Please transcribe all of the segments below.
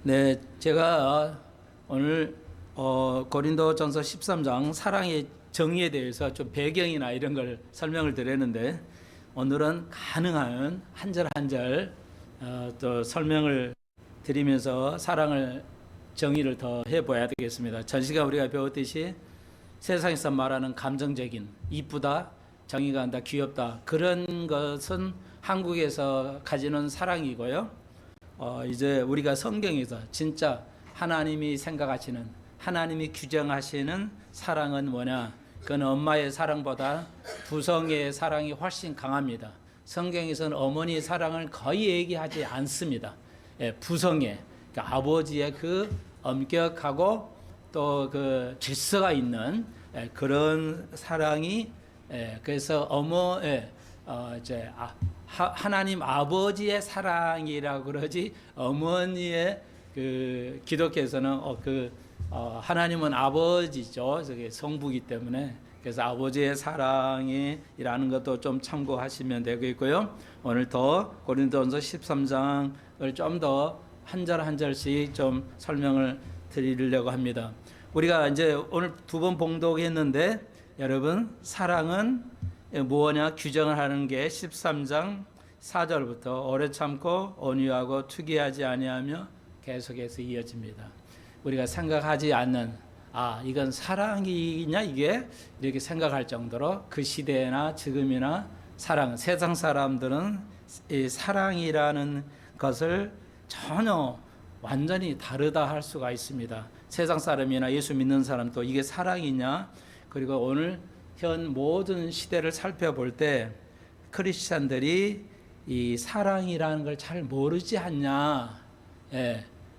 네, 제가 오늘 고린도전서 13장 사랑의 정의에 대해서 좀 배경이나 이런 걸 설명을 드렸는데, 오늘은 가능한 한 절 한 절 또 설명을 드리면서 사랑을 정의를 더 해봐야 되겠습니다. 전 시간 우리가 배웠듯이 세상에서 말하는 감정적인 이쁘다, 정의가 한다, 귀엽다, 그런 것은 한국에서 가지는 사랑이고요. 이제 우리가 성경에서 진짜 하나님이 생각하시는, 하나님이 규정하시는 사랑은 뭐냐? 그건 엄마의 사랑보다 부성의 사랑이 훨씬 강합니다. 성경에서는 어머니의 사랑을 거의 얘기하지 않습니다. 부성의, 그러니까 아버지의 그 엄격하고 또 그 질서가 있는 그런 사랑이, 그래서 하나님 아버지의 사랑이라고 그러지, 어머니의 그 기독교에서는 하나님은 아버지죠. 저게 성부이기 때문에. 그래서 아버지의 사랑이라는 것도 좀 참고하시면 되겠고요. 오늘 더 고린도전서 13장을 좀 더 한 절 한 절씩 좀 설명을 드리려고 합니다. 우리가 이제 오늘 두 번 봉독했는데, 여러분, 사랑은 뭐냐 규정을 하는 게 13장 4절부터 오래 참고 온유하고 투기하지 아니하며 계속해서 이어집니다. 우리가 생각하지 않는, 이건 사랑이냐 이게, 이렇게 생각할 정도로 그 시대나 지금이나 세상 사람들은 이 사랑이라는 것을 전혀 완전히 다르다 할 수가 있습니다. 세상 사람이나 예수 믿는 사람도 이게 사랑이냐, 그리고 오늘 현 모든 시대를 살펴볼 때 크리스찬들이 이 사랑이라는 걸 잘 모르지 않냐,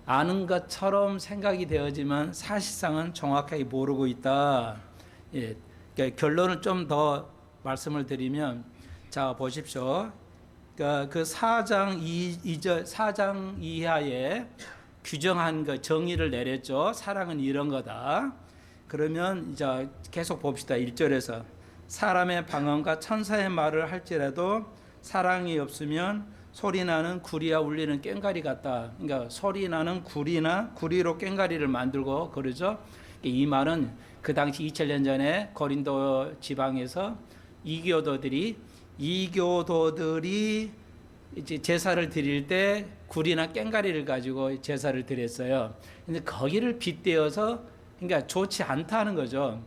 아는 것처럼 생각이 되어지만 사실상은 정확하게 모르고 있다. 그러니까 결론을 좀 더 말씀을 드리면, 자 보십시오. 그 4장 2절 4장 이하에 규정한 그 정의를 내렸죠. 사랑은 이런 거다. 그러면 이제 계속 봅시다. 1절에서 사람의 방언과 천사의 말을 할지라도 사랑이 없으면 소리나는 구리와 울리는 꽹과리 같다. 그러니까 소리나는 구리나 구리로 꽹과리를 만들고 그러죠. 이 말은 그 당시 2000년 전에 고린도 지방에서 이교도들이 이제 제사를 드릴 때 구리나 꽹과리를 가지고 제사를 드렸어요. 근데 거기를 빗대어서, 그러니까 좋지 않다는 거죠.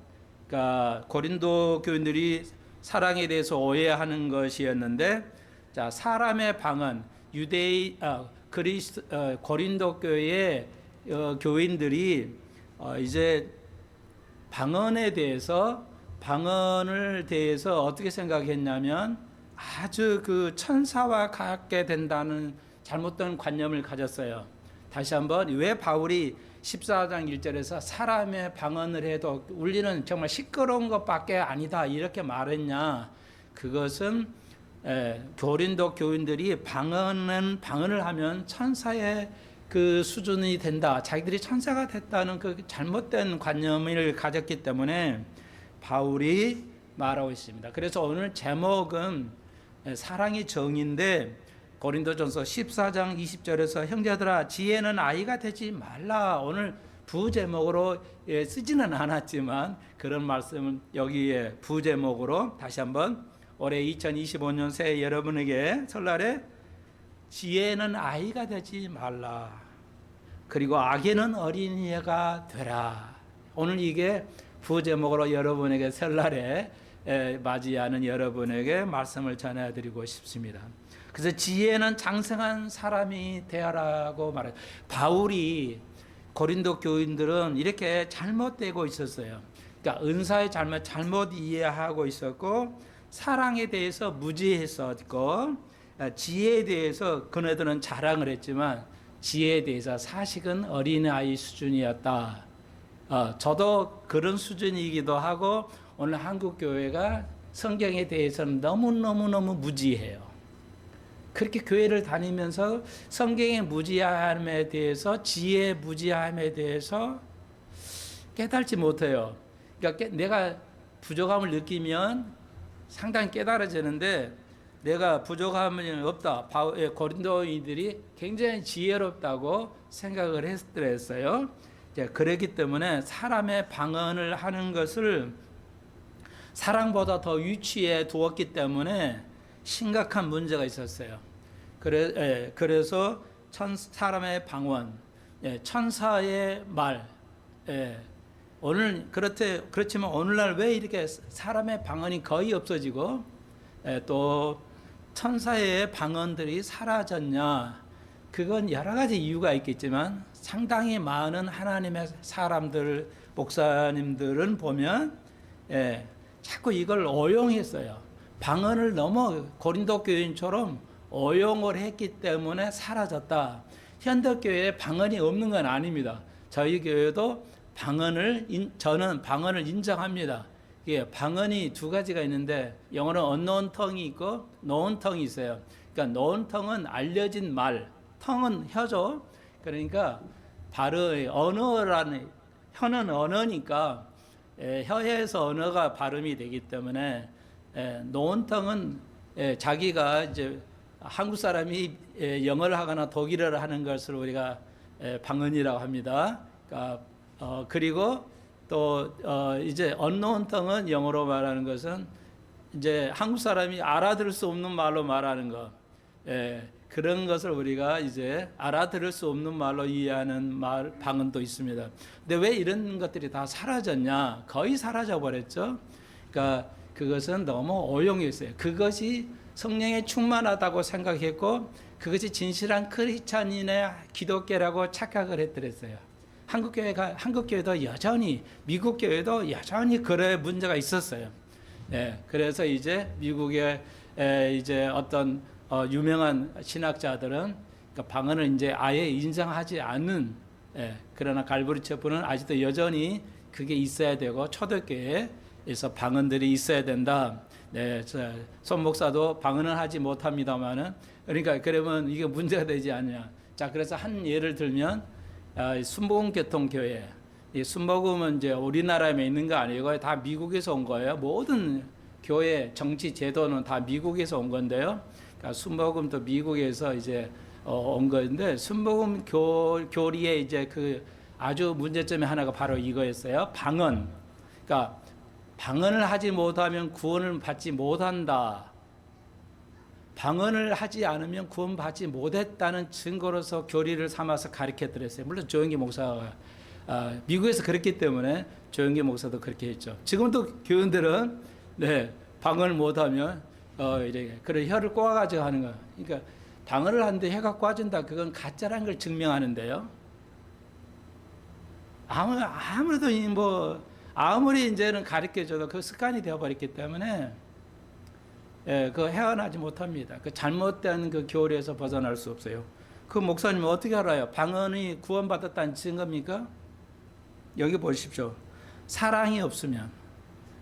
그러니까 고린도 교인들이 사랑에 대해서 오해하는 것이었는데, 자, 사람의 방언, 고린도 교회의 교인들이 이제 방언을 대해서 어떻게 생각했냐면, 아주 그 천사와 같게 된다는 잘못된 관념을 가졌어요. 다시 한번, 왜 바울이 14장 1절에서 사람의 방언을 해도 울리는 정말 시끄러운 것밖에 아니다 이렇게 말했냐? 그것은 고린도 교인들이 방언을 하면 천사의 그 수준이 된다, 자기들이 천사가 됐다는 그 잘못된 관념을 가졌기 때문에 바울이 말하고 있습니다. 그래서 오늘 제목은 사랑이 정의인데, 고린도전서 14장 20절에서 형제들아 지혜는 아이가 되지 말라. 오늘 부제목으로 쓰지는 않았지만 그런 말씀은 여기에 부제목으로 다시 한번, 올해 2025년 새해 여러분에게 설날에 지혜는 아이가 되지 말라. 그리고 악에는 어린이가 되라. 오늘 이게 부제목으로 여러분에게 설날에 맞이하는 여러분에게 말씀을 전해드리고 싶습니다. 그래서 지혜는 장성한 사람이 되어라고 말해요. 바울이 고린도 교인들은 이렇게 잘못되고 있었어요. 그러니까 은사의 잘못 이해하고 있었고, 사랑에 대해서 무지했었고, 지혜에 대해서 그네들은 자랑을 했지만 지혜에 대해서 사실은 어린아이 수준이었다. 저도 그런 수준이기도 하고, 오늘 한국 교회가 성경에 대해서는 너무너무 무지해요. 그렇게 교회를 다니면서 성경의 무지함에 대해서, 지혜의 무지함에 대해서 깨달지 못해요. 그러니까 내가 부족함을 느끼면 상당히 깨달아지는데, 내가 부족함이 없다. 고린도인들이 굉장히 지혜롭다고 생각을 했더랬어요. 그렇기 때문에 사람의 방언을 하는 것을 사랑보다 더 위치에 두었기 때문에 심각한 문제가 있었어요. 그래서 사람의 방언, 천사의 말, 그렇지만 오늘날 왜 이렇게 사람의 방언이 거의 없어지고 또 천사의 방언들이 사라졌냐? 그건 여러 가지 이유가 있겠지만 상당히 많은 하나님의 사람들, 목사님들은 보면 자꾸 이걸 오용했어요. 방언을 너무 고린도 교인처럼 오용을 했기 때문에 사라졌다. 현대교회에 방언이 없는 건 아닙니다. 저희 교회도 저는 방언을 인정합니다. 방언이 두 가지가 있는데 영어로 unknown tongue이 있고 known tongue이 있어요. 그러니까 known tongue은 알려진 말, tongue은 혀죠. 그러니까 혀는 언어니까 혀에서 언어가 발음이 되기 때문에 known tongue은 자기가 이제 한국 사람이 영어를 하거나 독일어를 하는 것을 우리가 방언이라고 합니다. 그러니까 그리고 또 이제 unknown tongue은 영어로 말하는 것은 이제 한국 사람이 알아들을 수 없는 말로 말하는 것, 그런 것을 우리가 이제 알아들을 수 없는 말로 이해하는 방언도 있습니다. 근데 왜 이런 것들이 다 사라졌냐? 거의 사라져 버렸죠. 그러니까 그것은 너무 오용했어요. 그것이 성령에 충만하다고 생각했고 그것이 진실한 크리스찬인의 기독교라고 착각을 했더랬어요. 한국 교회도 여전히, 미국 교회도 여전히 그런 문제가 있었어요. 그래서 이제 미국의 이제 어떤 유명한 신학자들은 그러니까 방언을 이제 아예 인정하지 않는, 그러나 갈보리 체포는 아직도 여전히 그게 있어야 되고 초대교회에서 방언들이 있어야 된다. 손 목사도 방언은 하지 못합니다만은, 그러니까 그러면 이게 문제가 되지 않냐. 자, 그래서 한 예를 들면 순복음교통교회, 이 순복음은 이제 우리나라에 있는 거 아니고 다 미국에서 온 거예요. 모든 교회 정치 제도는 다 미국에서 온 건데요. 그러니까 순복음도 미국에서 이제 온 건데, 순복음 교리에 이제 그 아주 문제점이 하나가 바로 이거였어요. 방언. 그러니까 방언을 하지 못하면 구원을 받지 못한다. 방언을 하지 않으면 구원받지 못했다는 증거로서 교리를 삼아서 가르쳐드렸어요. 물론 조영기 목사가 미국에서 그랬기 때문에 조영기 목사도 그렇게 했죠. 지금도 교인들은 방언을 못하면 이렇게 그런 혀를 꼬아가지고 하는 거. 그러니까 방언을 하는데 혀가 꼬아진다. 그건 가짜라는 걸 증명하는데요. 아무래도 아무리 이제는 가르쳐줘도 그 습관이 되어버렸기 때문에 그 헤어나지 못합니다. 그 잘못된 그 교리에서 벗어날 수 없어요. 그 목사님은 어떻게 알아요? 방언이 구원받았다는 증거입니까? 여기 보십시오. 사랑이 없으면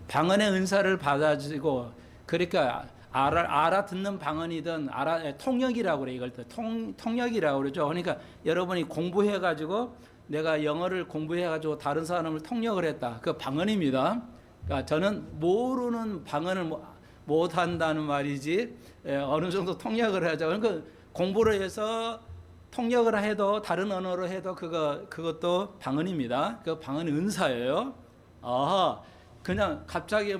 방언의 은사를 받아지고, 그러니까 알아듣는 방언이든 통역이라고 그래요. 이걸 통역이라고 그러죠. 그러니까 여러분이 공부해가지고 내가 영어를 공부해가지고 다른 사람을 통역을 했다. 그 방언입니다. 그러니까 저는 모르는 방언을 못한다는 말이지 어느 정도 통역을 하죠. 그러니까 공부를 해서 통역을 해도 다른 언어로 해도 그것도 방언입니다. 그 방언 은사예요. 그냥 갑자기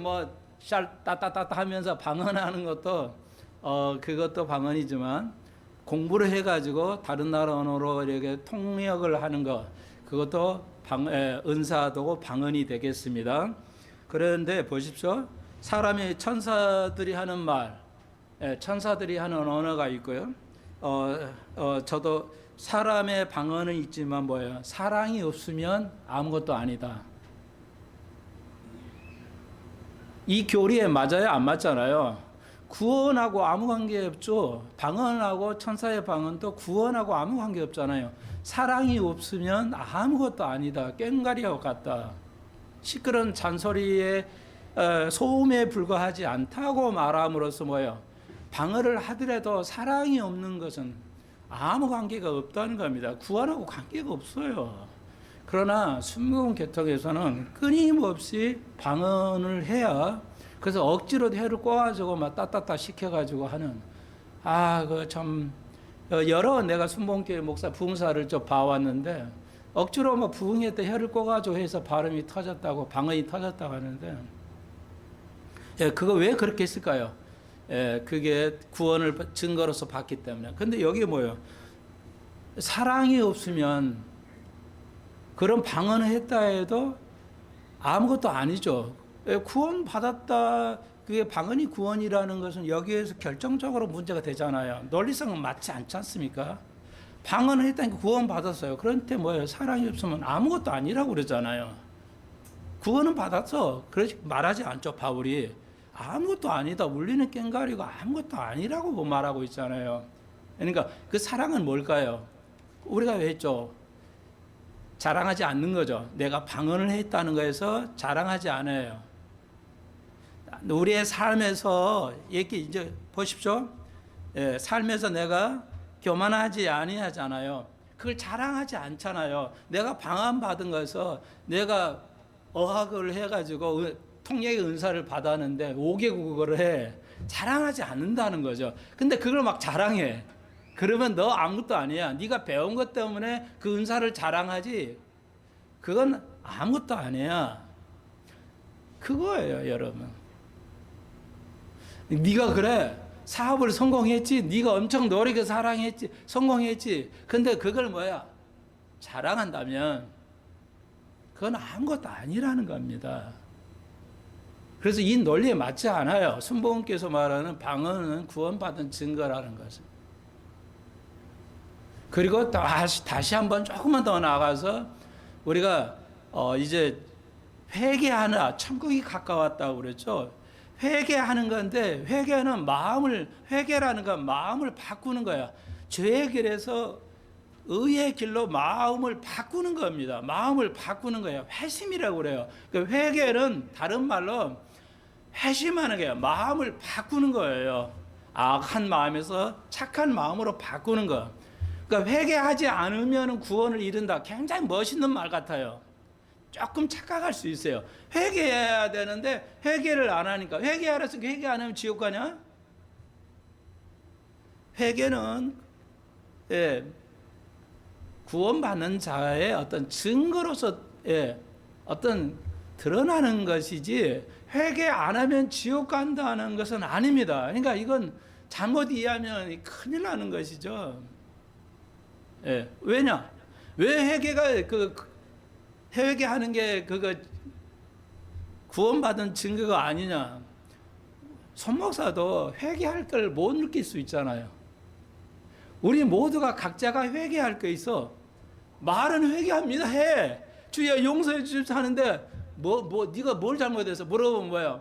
따따따따 하면서 방언하는 것도 그것도 방언이지만, 공부를 해가지고 다른 나라 언어로 이렇게 통역을 하는 것, 그것도 은사도 방언이 되겠습니다. 그런데 보십시오. 사람이 천사들이 하는 말, 천사들이 하는 언어가 있고요. 저도 사람의 방언은 있지만 뭐예요? 사랑이 없으면 아무것도 아니다. 이 교리에 맞아요? 안 맞잖아요. 구원하고 아무 관계 없죠. 방언하고 천사의 방언도 구원하고 아무 관계 없잖아요. 사랑이 없으면 아무것도 아니다. 꽹과리와 같다. 시끄러운 잔소리에 소음에 불과하지 않다고 말함으로써 뭐예요? 방언을 하더라도 사랑이 없는 것은 아무 관계가 없다는 겁니다. 구원하고 관계가 없어요. 그러나 순복음 계통에서는 끊임없이 방언을 해야 그래서 억지로 혀를 꼬아가지고 막 따따따 시켜가지고 하는 그 참 여러 내가 순복음교회 목사 부흥사를 좀 봐왔는데 억지로 막 부흥회 때 혀를 꼬가지고 해서 발음이 터졌다고 방언이 터졌다고 하는데 그거 왜 그렇게 했을까요? 그게 구원을 증거로서 받기 때문에. 근데 여기 뭐예요? 사랑이 없으면 그런 방언을 했다 해도 아무것도 아니죠. 구원 받았다, 그게 방언이 구원이라는 것은 여기에서 결정적으로 문제가 되잖아요. 논리상은 맞지 않지 않습니까? 방언을 했다니까 구원 받았어요. 그런데 뭐예요? 사랑이 없으면 아무것도 아니라고 그러잖아요. 구원은 받았어. 그렇게 말하지 않죠, 바울이. 아무것도 아니다. 울리는 꽹과리고 아무것도 아니라고 말하고 있잖아요. 그러니까 그 사랑은 뭘까요? 우리가 왜 했죠? 자랑하지 않는 거죠. 내가 방언을 했다는 거에서 자랑하지 않아요. 우리의 삶에서 이제 보십시오. 삶에서 내가 교만하지 아니하잖아요. 그걸 자랑하지 않잖아요. 내가 방언 받은 거에서 내가 어학을 해가지고 통역의 은사를 받았는데 5개국어를 해. 자랑하지 않는다는 거죠. 근데 그걸 막 자랑해. 그러면 너 아무것도 아니야. 네가 배운 것 때문에 그 은사를 자랑하지. 그건 아무것도 아니야. 그거예요, 여러분. 네가 그래. 사업을 성공했지. 네가 엄청 노력해서 사랑했지. 성공했지. 근데 그걸 뭐야? 자랑한다면 그건 아무것도 아니라는 겁니다. 그래서 이 논리에 맞지 않아요. 순복음께서 말하는 방언은 구원받은 증거라는 것은. 그리고 다시 한번 조금만 더 나가서 우리가 이제 회개하나 천국이 가까웠다고 그랬죠. 회개하는 건데 회개는 회개라는 건 마음을 바꾸는 거야. 죄의 길에서 의의 길로 마음을 바꾸는 겁니다. 마음을 바꾸는 거예요. 회심이라고 그래요. 그 회개는 다른 말로 회심하는 거예요. 마음을 바꾸는 거예요. 악한 마음에서 착한 마음으로 바꾸는 거. 그러니까 회개하지 않으면 구원을 이룬다. 굉장히 멋있는 말 같아요. 조금 착각할 수 있어요. 회개해야 되는데 회개를 안 하니까. 회개하라서 회개 안 하면 지옥 가냐? 회개는 구원받는 자의 어떤 증거로서 어떤 드러나는 것이지 회개 안 하면 지옥 간다는 것은 아닙니다. 그러니까 이건 잘못 이해하면 큰일 나는 것이죠. 왜냐? 왜 회개가 회개하는 게 그거 구원받은 증거가 아니냐? 손 목사도 회개할 걸 못 느낄 수 있잖아요. 우리 모두가 각자가 회개할 거 있어. 말은 회개합니다. 해. 주여 용서해 주십시오 하는데 네가 뭘 잘못해서 물어보면 뭐야?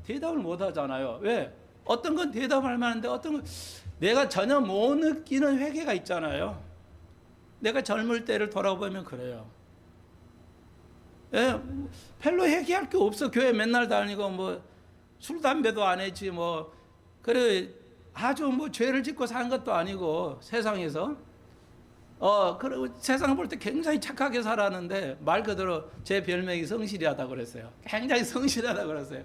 대답을 못 하잖아요. 왜? 어떤 건 대답할 만한데 어떤 건 내가 전혀 못 느끼는 회개가 있잖아요. 내가 젊을 때를 돌아보면 그래요. 별로 회개할 게 없어. 교회 맨날 다니고 술 담배도 안 했지 그래 아주 죄를 짓고 사는 것도 아니고 세상에서 그리고 세상 볼 때 굉장히 착하게 살았는데 말 그대로 제 별명이 성실하다고 그랬어요. 굉장히 성실하다고 그랬어요.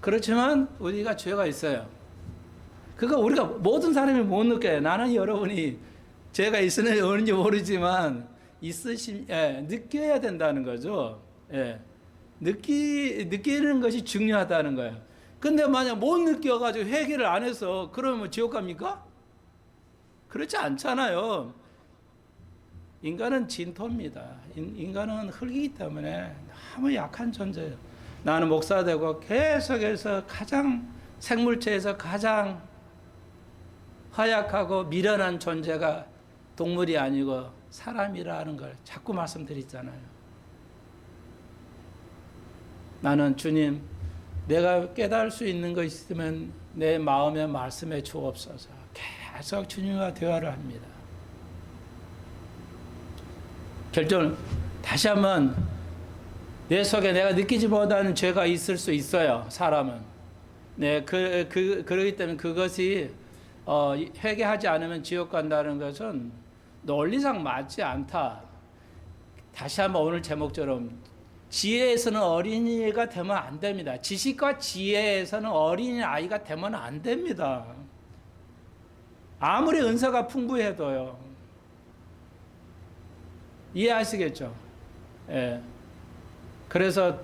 그렇지만 우리가 죄가 있어요. 그거 우리가 모든 사람이 못 느껴요. 나는 여러분이 죄가 있는지 모르지만 느껴야 된다는 거죠. 느끼는 것이 중요하다는 거예요. 근데 만약 못 느껴가지고 회개를 안 해서 그러면 지옥 갑니까? 그렇지 않잖아요. 인간은 진토입니다. 인간은 흙이기 때문에 너무 약한 존재예요. 나는 목사 되고 계속해서 생물체에서 가장 허약하고 미련한 존재가 동물이 아니고 사람이라는 걸 자꾸 말씀드리잖아요. 나는 주님, 내가 깨달을 수 있는 것 있으면 내 마음에 말씀해 주옵소서. 계속 주님과 대화를 합니다. 결정 다시 한번 내 속에 내가 느끼지 못하는 죄가 있을 수 있어요. 사람은. 그러기 때문에 그것이 회개하지 않으면 지옥 간다는 것은 논리상 맞지 않다. 다시 한번 오늘 제목처럼 지혜에서는 어린이가 되면 안 됩니다. 지식과 지혜에서는 어린이 아이가 되면 안 됩니다. 아무리 은사가 풍부해도요. 이해하시겠죠? 예. 그래서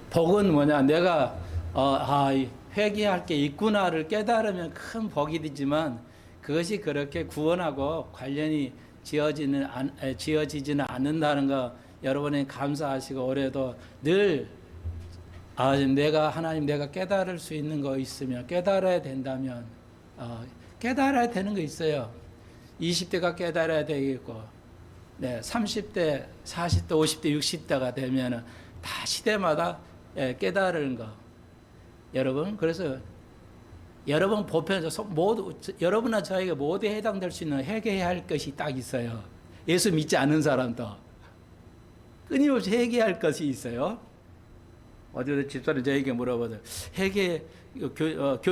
복은 뭐냐? 내가 회개할 게 있구나를 깨달으면 큰 복이 되지만 그것이 그렇게 구원하고 관련이 지어지지는 않는다는 거 여러분이 감사하시고 올해도 늘 내가 깨달을 수 있는 거 있으면 깨달아야 된다면 깨달아야 되는 거 있어요. 20대가 깨달아야 되겠고 30대, 40대, 50대, 60대가 되면 다 시대마다 깨달은 거. 여러분 그래서 여러분 보편에서 모두 여러분과 저에게 모두 해당될 수 있는 회개해야 할 것이 딱 있어요. 예수 믿지 않는 사람도 끊임없이 회개할 것이 있어요. 어제도 집사님 저에게 물어보더라고요. 회개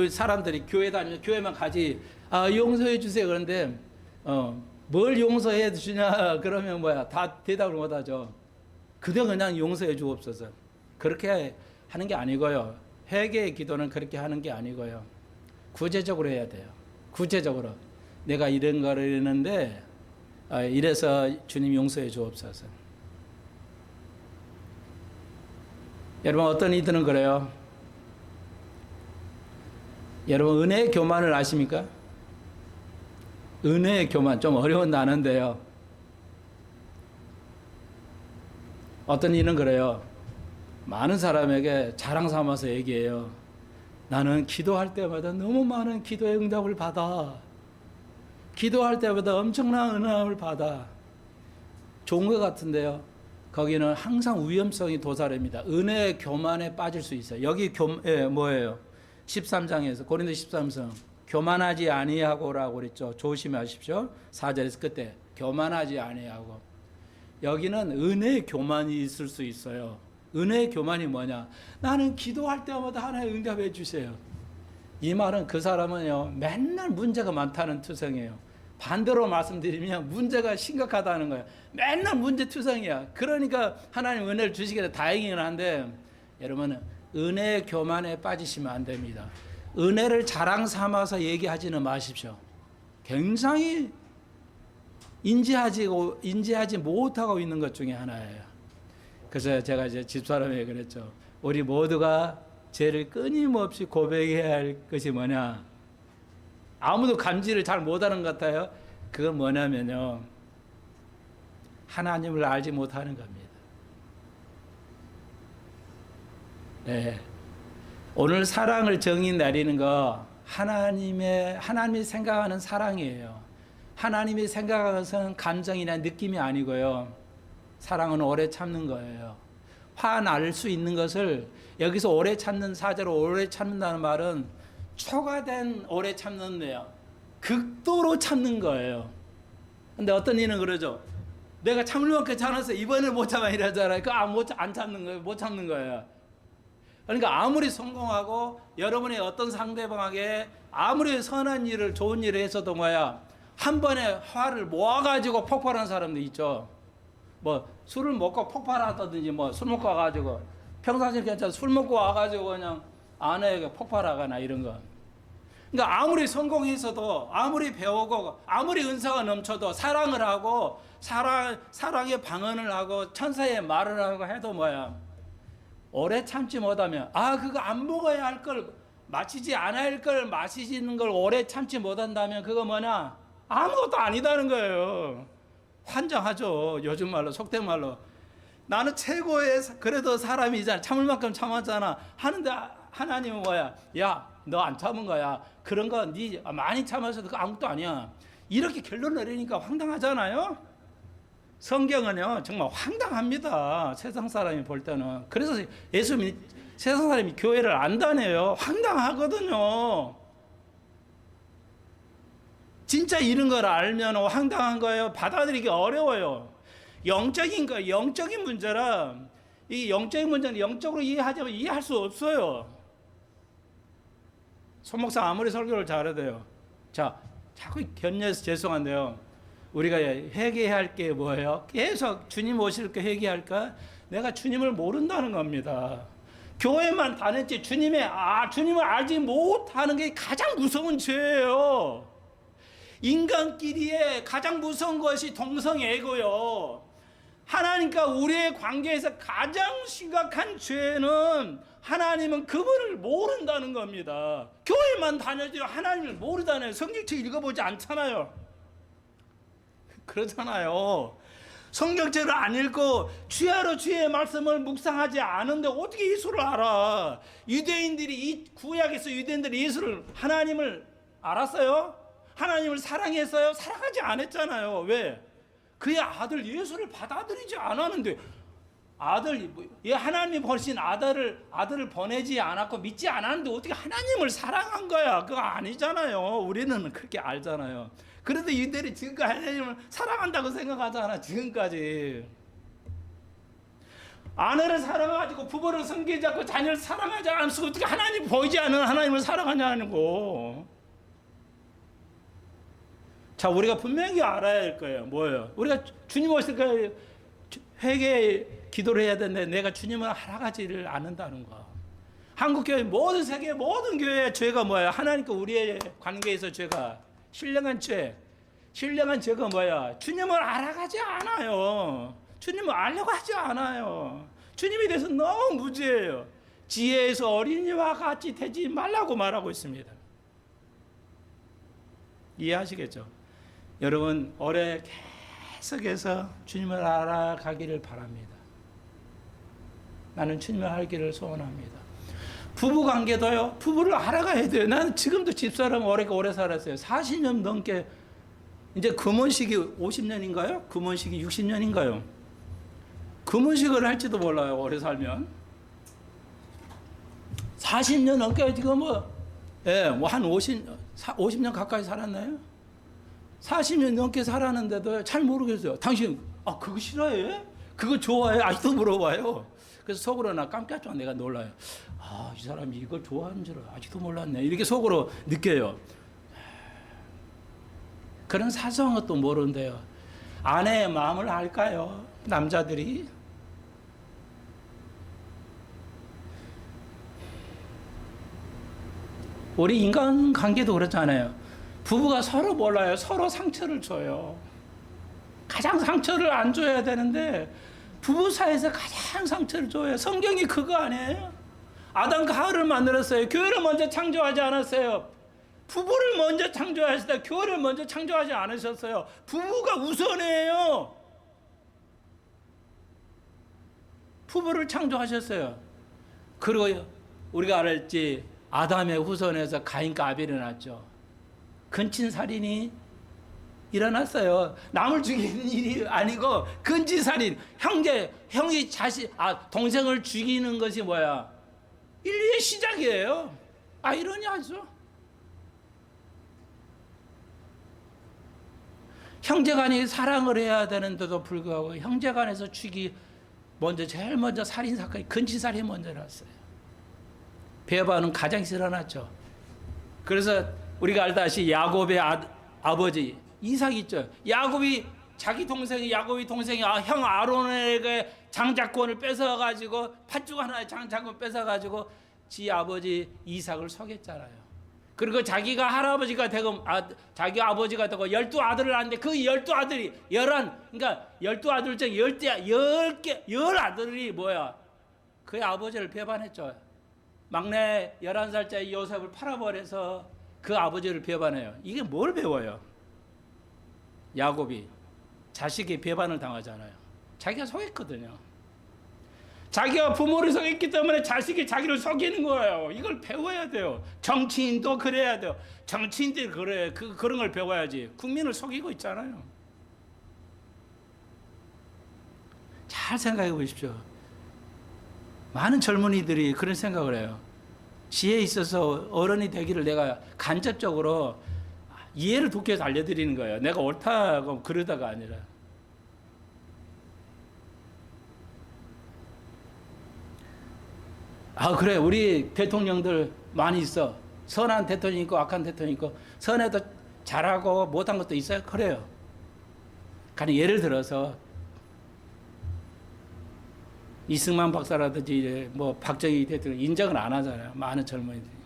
사람들이 교회 다니면 교회만 가지 용서해 주세요. 그런데 뭘 용서해 주냐 그러면 다 대답을 못하죠. 그냥 용서해 주옵소서. 그렇게 하는 게 아니고요. 회개의 기도는 그렇게 하는 게 아니고요. 구체적으로 해야 돼요. 구체적으로 내가 이런 거를 했는데 이래서 주님 용서해 주옵소서. 여러분 어떤 이들은 그래요. 여러분 은혜의 교만을 아십니까? 은혜의 교만 좀 어려운 단어인데요. 어떤 이는 그래요. 많은 사람에게 자랑 삼아서 얘기해요. 나는 기도할 때마다 너무 많은 기도의 응답을 받아. 기도할 때마다 엄청난 은혜를 받아. 좋은 것 같은데요. 거기는 항상 위험성이 도사립니다. 은혜의 교만에 빠질 수 있어요. 여기 뭐예요? 13장에서 고린도 13장 교만하지 아니하고라고 그랬죠. 조심하십시오. 4절에서 끝에 교만하지 아니하고. 여기는 은혜의 교만이 있을 수 있어요. 은혜의 교만이 뭐냐? 나는 기도할 때마다 하나님 응답해 주세요. 이 말은 그 사람은요 맨날 문제가 많다는 투성이에요. 반대로 말씀드리면 문제가 심각하다는 거예요. 맨날 문제투성이야. 그러니까 하나님 은혜를 주시게 돼 다행이긴 한데 여러분 은혜의 교만에 빠지시면 안 됩니다. 은혜를 자랑 삼아서 얘기하지는 마십시오. 굉장히 인지하지 못하고 있는 것 중에 하나예요. 그래서 제가 이제 집사람에게 그랬죠. 우리 모두가 죄를 끊임없이 고백해야 할 것이 뭐냐? 아무도 감지를 잘 못하는 것 같아요. 그건 뭐냐면요. 하나님을 알지 못하는 겁니다. 네. 오늘 사랑을 정의 내리는 거 하나님이 생각하는 사랑이에요. 하나님이 생각하는 것은 감정이나 느낌이 아니고요. 사랑은 오래 참는 거예요. 화날 수 있는 것을 여기서 오래 참는 사제로 오래 참는다는 말은 초과된 오래 참는데요. 극도로 참는 거예요. 근데 어떤 이는 그러죠. 내가 참을 만큼 참아서 이번에 못 참아 이러잖아요. 안 참는 거예요. 못 참는 거예요. 그러니까 아무리 성공하고 여러분의 어떤 상대방에게 아무리 선한 일을 좋은 일을 했어도 한 번에 화를 모아가지고 폭발하는 사람도 있죠. 술을 먹고 폭발하다든지 술 먹고 와가지고 평상시에 괜찮아 술 먹고 와가지고 그냥 아내에게 폭발하거나 이런 거. 그러니까 아무리 성공했어도 아무리 배우고 아무리 은사가 넘쳐도 사랑을 하고 사랑의 방언을 하고 천사의 말을 하고 해도 오래 참지 못하면 그거 안 먹어야 할 걸 마시지 않아야 할 걸 마시는 걸 오래 참지 못한다면 그거 아무것도 아니다는 거예요. 환장하죠. 요즘 말로 속된 말로 나는 최고의 그래도 사람이잖아. 참을 만큼 참았잖아 하는데 하나님은 야 너 안 참은 거야. 그런 거 네 많이 참아서도 그거 아무것도 아니야. 이렇게 결론 내리니까 황당하잖아요. 성경은요 정말 황당합니다. 세상 사람이 볼 때는. 그래서 세상 사람이 교회를 안 다녀요. 황당하거든요. 진짜 이런 걸 알면 황당한 거예요. 받아들이기 어려워요. 영적인 문제라 이 영적인 문제는 영적으로 이해하자면 이해할 수 없어요. 손 목사 아무리 설교를 잘해도요. 자, 자꾸 견려해서 죄송한데요. 우리가 회개해야 할 게 뭐예요? 계속 주님 오실 때 회개할까? 내가 주님을 모른다는 겁니다. 교회만 다녔지 주님을 알지 못하는 게 가장 무서운 죄예요. 인간끼리의 가장 무서운 것이 동성애고요. 하나님과 우리의 관계에서 가장 심각한 죄는 하나님은 그분을 모른다는 겁니다. 교회만 다녀도 하나님을 모르잖아요. 성경책 읽어보지 않잖아요. 그러잖아요. 성경책을 안 읽고 주야로 주의 말씀을 묵상하지 않은데 어떻게 예수를 알아? 유대인들이 구약에서 유대인들이 예수를 하나님을 알았어요? 하나님을 사랑했어요? 사랑하지 않았잖아요. 왜? 그의 아들 예수를 받아들이지 않았는데 하나님이 보내신 아들을 보내지 않았고 믿지 않았는데 어떻게 하나님을 사랑한 거야? 그거 아니잖아요. 우리는 그렇게 알잖아요. 그래도 유대인들이 지금까지 하나님을 사랑한다고 생각하잖아. 지금까지 아내를 사랑하고 부부를 섬기지 않고 자녀를 사랑하지 않으면서 어떻게 하나님 보이지 않는 하나님을 사랑하냐는 거. 자, 우리가 분명히 알아야 할 거예요. 뭐예요? 우리가 주님 오실 때 회개 기도를 해야 되는데 내가 주님을 알아가지를 않는다는 거. 한국교회 모든 세계 모든 교회의 죄가 뭐야? 하나님과 우리의 관계에서 죄가 신령한 죄가 뭐야? 주님을 알아가지 않아요. 주님을 알려고 하지 않아요. 주님에 대해서 너무 무지해요. 지혜에서 어린이와 같이 되지 말라고 말하고 있습니다. 이해하시겠죠? 여러분 올해 계속해서 주님을 알아가기를 바랍니다. 나는 주님을 알기를 소원합니다. 부부관계도요. 부부를 알아가야 돼요. 나는 지금도 집사람 오래 살았어요. 40년 넘게. 이제 금혼식이 50년인가요? 금혼식이 60년인가요? 금혼식을 할지도 몰라요. 오래 살면 40년 넘게 지금 한 50년 가까이 살았나요? 40년 넘게 살았는데도 잘 모르겠어요. 당신 그거 싫어해? 그거 좋아해? 아직도 물어봐요. 그래서 속으로 나 깜짝 내가 놀라요. 이 사람이 이걸 좋아하는 줄 아직도 몰랐네. 이렇게 속으로 느껴요. 그런 사소한 것도 모르는데요. 아내의 마음을 알까요? 남자들이. 우리 인간관계도 그렇잖아요. 부부가 서로 몰라요. 서로 상처를 줘요. 가장 상처를 안 줘야 되는데 부부 사이에서 가장 상처를 줘요. 성경이 그거 아니에요? 아담과 하와를 만들었어요. 교회를 먼저 창조하지 않았어요. 부부를 먼저 창조하셨다. 교회를 먼저 창조하지 않으셨어요. 부부가 우선이에요. 부부를 창조하셨어요. 그리고 우리가 알았지, 아담의 후손에서 가인과 아벨이 났죠. 근친살인이 일어났어요. 남을 죽이는 일이 아니고 근친살인, 형이 동생을 죽이는 것이 뭐야? 인류의 시작이에요. 아이러니하죠. 형제간이 사랑을 해야 되는데도 불구하고 형제간에서 제일 먼저 살인 사건이 근친살인이 먼저 났어요. 베바는 가장에서 일어났죠. 그래서 우리가 알다시피 야곱의 아버지 이삭 있죠. 야곱이 동생이 형 아론에게 장자권을 뺏어가지고 팥죽 하나의 장자권 뺏어가지고 지 아버지 이삭을 속였잖아요. 그리고 자기가 할아버지가 되고 자기 아버지가 되고 12아들을 낳는데 그 12아들이 12아들 중 10 아들이 뭐야? 그의 아버지를 배반했죠. 막내 11살짜리 요셉을 팔아버려서 그 아버지를 배반해요. 이게 뭘 배워요? 야곱이 자식이 배반을 당하잖아요. 자기가 속였거든요. 자기가 부모를 속였기 때문에 자식이 자기를 속이는 거예요. 이걸 배워야 돼요. 정치인도 그래야 돼요. 정치인들이 그런 걸 배워야지. 국민을 속이고 있잖아요. 잘 생각해 보십시오. 많은 젊은이들이 그런 생각을 해요. 지혜에 있어서 어른이 되기를 내가 간접적으로 이해를 돕기 위해서 알려드리는 거예요. 내가 옳다고 그러다가 아니라. 그래. 우리 대통령들 많이 있어. 선한 대통령 있고 악한 대통령 있고, 선해도 잘하고 못한 것도 있어요. 그래요. 그러니까 예를 들어서 이승만 박사라든지 뭐 박정희 대통령 인정을 안 하잖아요. 많은 젊은이들이.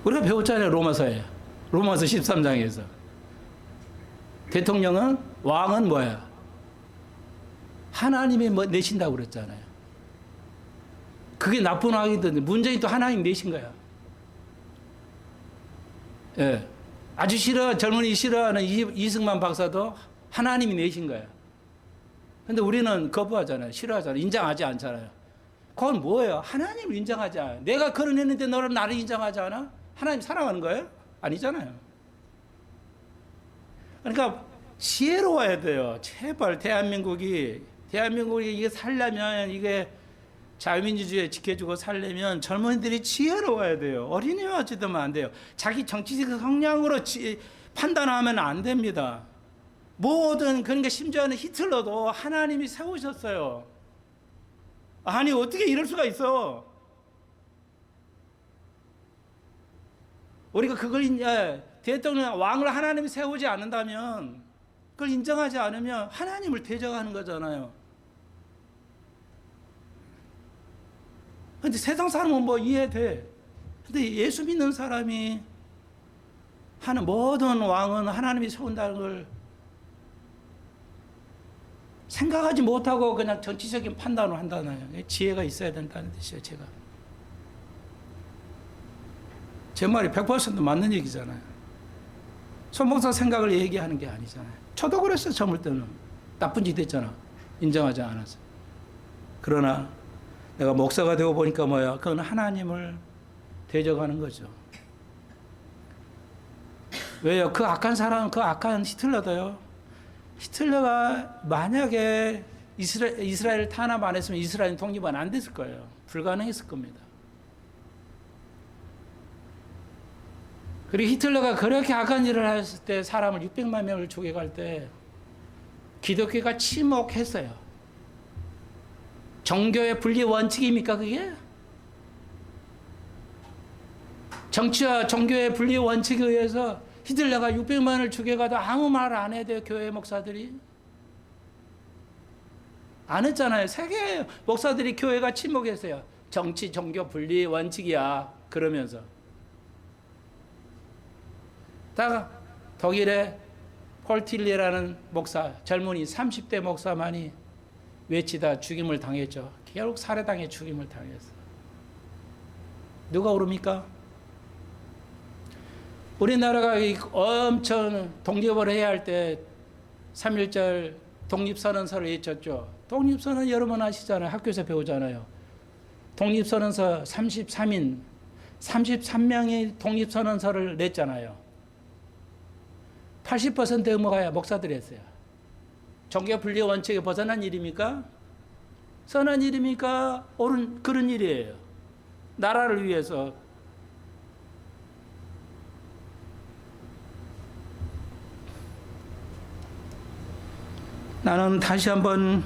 우리가 배웠잖아요. 로마서에. 로마서 13장에서. 대통령은 왕은 뭐야? 하나님이 뭐 내신다고 그랬잖아요. 그게 나쁜 왕이던데 문재인 또 하나님 내신 거야. 예. 아주 젊은이 싫어하는 이승만 박사도 하나님이 내신 거야. 근데 우리는 거부하잖아요. 싫어하잖아요. 인정하지 않잖아요. 그건 뭐예요? 하나님을 인정하지 않아요. 내가 그런 했는데 너는 나를 인정하지 않아? 하나님 사랑하는 거예요? 아니잖아요. 그러니까 지혜로워야 돼요. 제발 대한민국이 이게 살려면 이게 자유민주주의 지켜주고 살려면 젊은이들이 지혜로워야 돼요. 어린이와 지도면 안 돼요. 자기 정치적 성향으로 판단하면 안 됩니다. 모든 그러니까 심지어는 히틀러도 하나님이 세우셨어요. 아니 어떻게 이럴 수가 있어? 우리가 그걸 대통령 왕을 하나님이 세우지 않는다면 그걸 인정하지 않으면 하나님을 대적하는 거잖아요. 근데 세상 사람은 뭐 이해돼. 근데 예수 믿는 사람이 하는 모든 왕은 하나님이 세운다는 걸 생각하지 못하고 그냥 정치적인 판단을 한다나요. 지혜가 있어야 된다는 뜻이에요. 제 말이 100% 맞는 얘기잖아요. 손목사 생각을 얘기하는 게 아니잖아요. 저도 그랬어요. 젊을 때는. 나쁜 짓 했잖아. 인정하지 않아서. 그러나 내가 목사가 되고 보니까 뭐야? 그건 하나님을 대적하는 거죠. 왜요? 그 악한 사람, 그 악한 히틀러도요. 히틀러가 만약에 이스라엘을 탄압 안 했으면 이스라엘 독립은 안 됐을 거예요. 불가능했을 겁니다. 그리고 히틀러가 그렇게 악한 일을 했을 때 사람을 600만 명을 죽여갈 때 기독교가 침묵했어요. 종교의 분리 원칙입니까 그게? 정치와 종교의 분리 원칙에 의해서 히틀러가 600만을 죽여가도 아무 말 안 해야 돼요. 교회 목사들이. 안 했잖아요. 세계 목사들이 교회가 침묵했어요. 정치, 종교 분리 원칙이야. 그러면서. 다 독일의 폴틸리라는 목사, 젊은이 30대 목사만이 외치다 죽임을 당했죠. 결국 살해당해 죽임을 당했어. 누가 오릅니까? 우리나라가 엄청 독립을 해야 할 때 3.1절 독립선언서를 외쳤죠. 독립선언 여러분 아시잖아요. 학교에서 배우잖아요. 독립선언서 33인, 33명이 독립선언서를 냈잖아요. 80% 의무가 목사들이 했어요. 종교 분리 원칙에 벗어난 일입니까? 선한 일입니까? 옳은 그런 일이에요. 나라를 위해서. 나는 다시 한번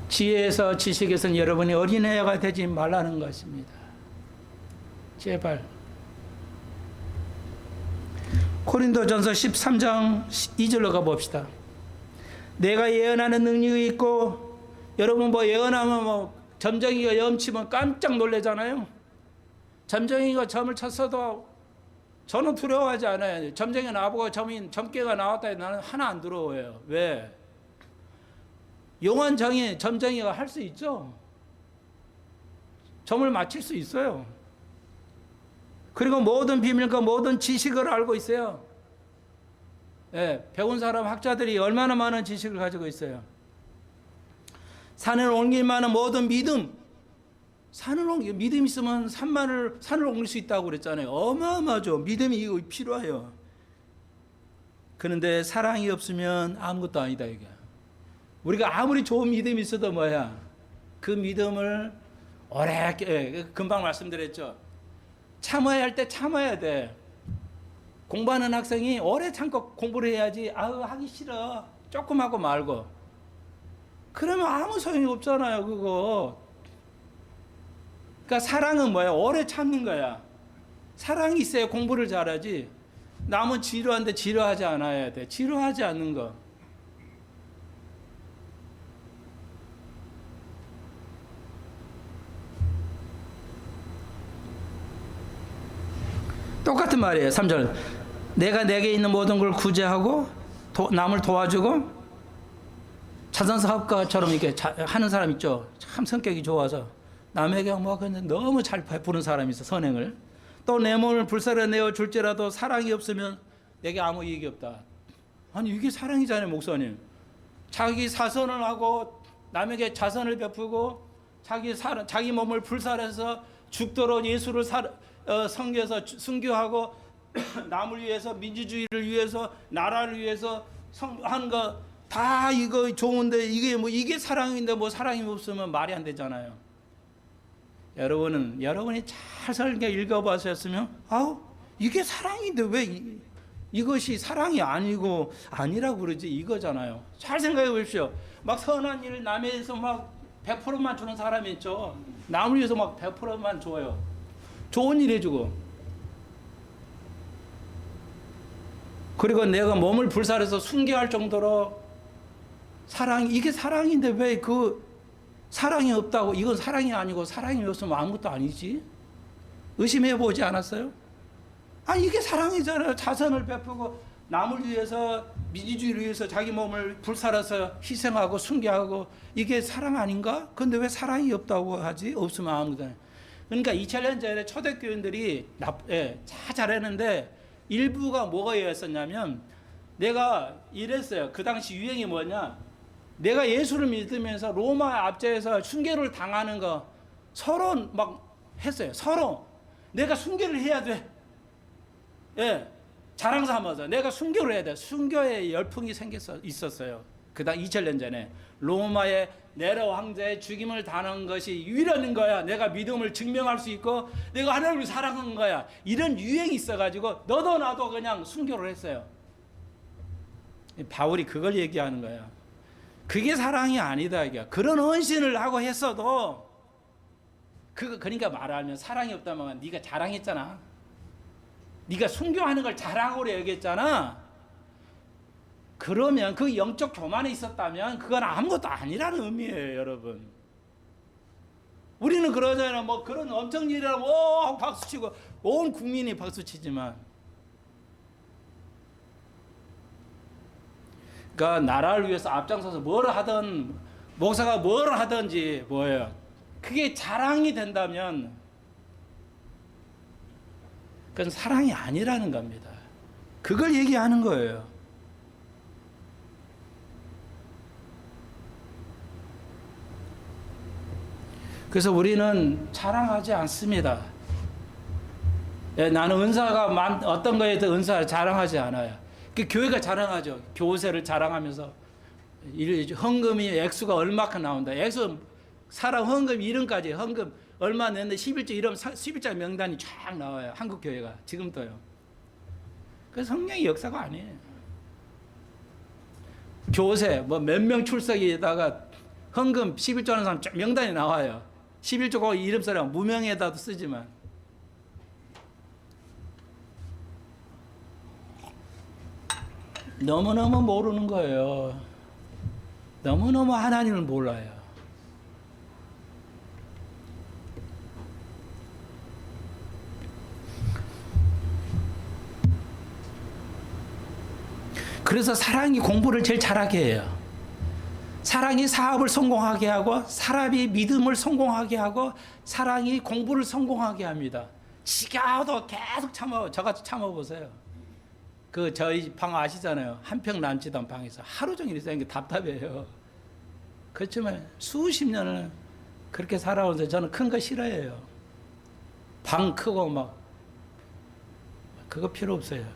지혜에서 지식에서는 여러분이 어린애가 되지 말라는 것입니다. 제발. 고린도전서 13장 2절로 가봅시다. 내가 예언하는 능력이 있고, 여러분 뭐 예언하면 뭐 점쟁이가 염치면 깜짝 놀라잖아요. 점쟁이가 점을 쳤어도 저는 두려워하지 않아요. 점쟁이 나보고 점괘가 나왔다 해도 나는 하나 안 두려워해요. 왜? 용언정이 점쟁이가 할 수 있죠. 점을 맞힐 수 있어요. 그리고 모든 비밀과 모든 지식을 알고 있어요. 예, 배운 사람 학자들이 얼마나 많은 지식을 가지고 있어요. 산을 옮길 만한 모든 믿음. 믿음 있으면 산을 옮길 수 있다고 그랬잖아요. 어마어마하죠. 믿음이 필요해요. 그런데 사랑이 없으면 아무것도 아니다 이게. 우리가 아무리 좋은 믿음이 있어도 뭐야? 그 믿음을 오래 금방 말씀드렸죠. 참아야 할 때 참아야 돼. 공부하는 학생이 오래 참고 공부를 해야지. 아우 하기 싫어. 조금 하고 말고. 그러면 아무 소용이 없잖아요. 그거. 그러니까 사랑은 뭐야? 오래 참는 거야. 사랑이 있어야 공부를 잘하지. 남은 지루한데 지루하지 않아야 돼. 지루하지 않는 거. 똑같은 말이에요. 3절. 내가 내게 있는 모든 걸 구제하고 남을 도와주고 자선사업가처럼 이렇게 하는 사람 있죠. 참 성격이 좋아서 남에게 뭐 너무 잘 베푸는 사람이 있어. 선행을. 또 내 몸을 불사르내어 줄지라도 사랑이 없으면 내게 아무 이익이 없다. 아니 이게 사랑이잖아요, 목사님. 자기 사선을 하고 남에게 자선을 베푸고 자기 몸을 불살해서 죽도록 예수를 섬겨서 순교하고 남을 위해서 민주주의를 위해서 나라를 위해서 하는 거 다 이거 좋은데 이게 사랑인데 뭐 사랑이 없으면 말이 안 되잖아요. 여러분이 잘 설교 읽어보셨으면 아우 이게 사랑인데 왜 이것이 사랑이 아니라고 그러지 이거잖아요. 잘 생각해 보십시오. 막 선한 일 남에 대해서 막 100%만 주는 사람이 있죠. 남을 위해서 막 100%만 줘요. 좋은 일 해주고. 그리고 내가 몸을 불살해서 순교할 정도로 이게 사랑인데 왜 사랑이 없다고 이건 사랑이 아니고 사랑이 없으면 아무것도 아니지? 의심해 보지 않았어요? 이게 사랑이잖아요. 자선을 베푸고 남을 위해서 민주주의를 위해서 자기 몸을 불살아서 희생하고 순교하고 이게 사랑 아닌가? 근데 왜 사랑이 없다고 하지? 없으면 아무것도 아니에요. 그러니까 2000년 전에 초대교인들이 다 잘했는데 일부가 뭐가 였었냐면 내가 이랬어요. 그 당시 유행이 뭐냐? 내가 예수를 믿으면서 로마 압제에서 순교를 당하는 거 서로 막 했어요. 서로 내가 순교를 해야 돼. 자랑 삼아서 내가 순교를 해야 돼. 순교의 열풍이 있었어요. 그다음 2000년 전에 로마의 네로 황제의 죽임을 당한 것이 유일한 거야. 내가 믿음을 증명할 수 있고 내가 하나님을 사랑한 거야. 이런 유행이 있어가지고 너도 나도 그냥 순교를 했어요. 바울이 그걸 얘기하는 거야. 그게 사랑이 아니다 이게. 그런 헌신을 하고 했어도 그러니까 말하면 사랑이 없다면 네가 자랑했잖아. 네가 순교하는 걸 자랑으로 여겼잖아. 그러면 그 영적 교만에 있었다면 그건 아무것도 아니라는 의미예요, 여러분. 우리는 그러잖아요. 뭐 그런 엄청 일이라고 박수치고 온 국민이 박수치지만 그러니까 나라를 위해서 앞장서서 뭘 하든 목사가 뭘 하든지 뭐예요. 그게 자랑이 된다면 그건 사랑이 아니라는 겁니다. 그걸 얘기하는 거예요. 그래서 우리는 자랑하지 않습니다. 나는 은사가 어떤 거에 대해 은사 자랑하지 않아요. 교회가 자랑하죠. 교세를 자랑하면서 헌금이 액수가 얼마큼 나온다. 사람 헌금 이름까지 헌금 얼마 냈는데 11조 이름 11자 명단이 쫙 나와요. 한국 교회가 지금도요. 그 성령의 역사가 아니에요. 교세 뭐 몇 명 출석에다가 헌금 11조 하는 사람 명단이 나와요. 11조가 이름 써라 무명에다도 쓰지만 너무너무 모르는 거예요. 너무너무 하나님을 몰라요. 그래서 사랑이 공부를 제일 잘하게 해요. 사랑이 사업을 성공하게 하고 사람이 믿음을 성공하게 하고 사랑이 공부를 성공하게 합니다. 지겨워도 계속 저같이 참아보세요. 저희 방 아시잖아요. 한 평 남지도 않은 방에서 하루 종일 있으니까 답답해요. 그렇지만 수십 년을 그렇게 살아오는데 저는 큰 거 싫어해요. 방 크고 막 그거 필요 없어요.